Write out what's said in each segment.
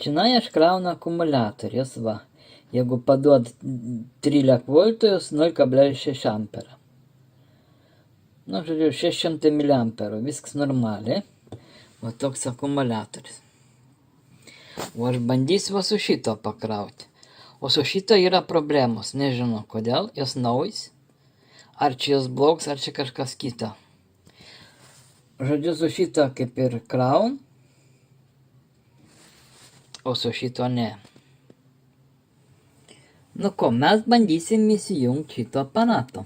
Čionai aš kraunu akumuliatorius, va. Jeigu paduod 13 voltus, 0,6 amperą. Nu, žodžiu, 600 mA, viskas normaliai. Va toks akumuliatorius. O aš bandysiu va su šito pakrauti. O su šito yra problemos, nežinau kodėl, jos naujas. Ar čia jos blogs, ar čia kažkas kita. Žodžiu, su šito kaip ir kraun, o su šito ne. Nu ko, mes bandysim įsijungti šito aparato.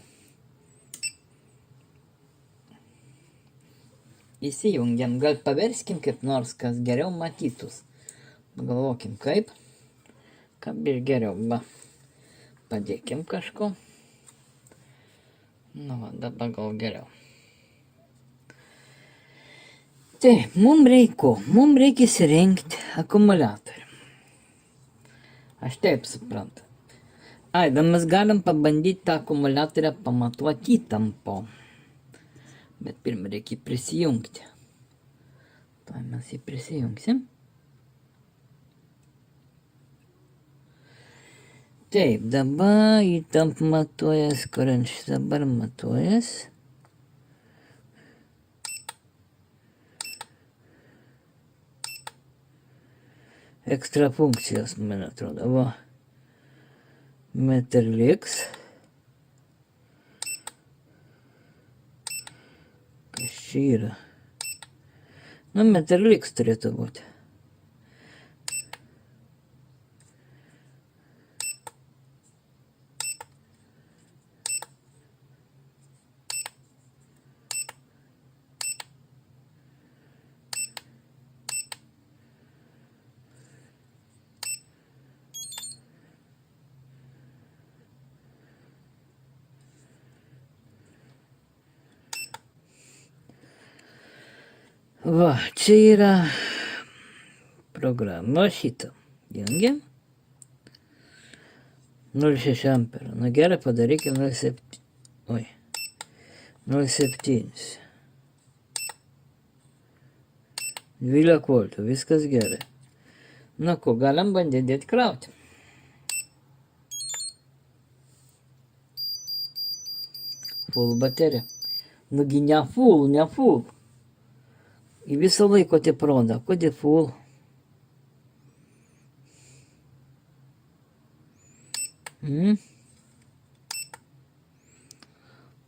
Įsijungiam, gal paverskim kaip nors, kas geriau matytus. Pagalvokim kaip. Kaip ir geriau, va. Padėkim kažko. Nu, va, dabar gal geriau. Tai, mums reikia įsirengti akumuliatorių. Aš taip suprantu. Ai, dar mes galim pabandyti tą akumuliatorių pamatuoti įtampą. Bet pirmą reikia prisijungti. Tai mes jį prisijungsim. Taip, dabar įtamp matuojas, kur aš dabar matuojas. Ekstra funkcijos, man atrodo, va. Meterlix. Kas čia yra? Nu, Meterlix turėtų būti. Va, čia yra programa šitą. Jungiam. 0,6 amperų. Nu gerai, padarykim 0,7. Oi. 0,7. 12 voltų, viskas gerai. Nu ko, galim bandyti krauti. Full baterija. Nugi ne full. И visą laiko taip rodo, kodėl full.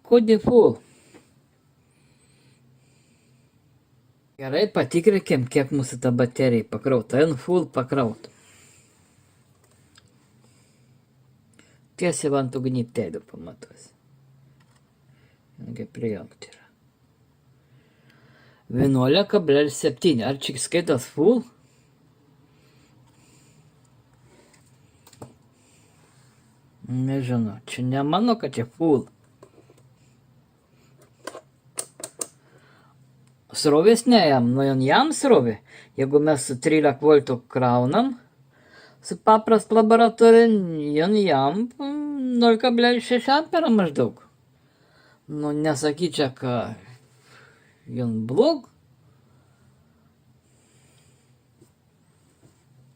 Kodėl full? Gerai, patikrinkim, kiek mūsų ta baterija pakrauta. N full pakrauta. Tiesiai ant ugnybtėlių pamatuos. Kaip prijungti yra. 11,7. Ar čia skaitas full? Nežinau, čia nemano, kad čia full. Srovės ne jam, nu jam srovė. Jeigu mes su 13 voltų kraunam, su paprast laboratorija, jam 0,6 amperą maždaug. Nu, nesakyčia, kad jam blog.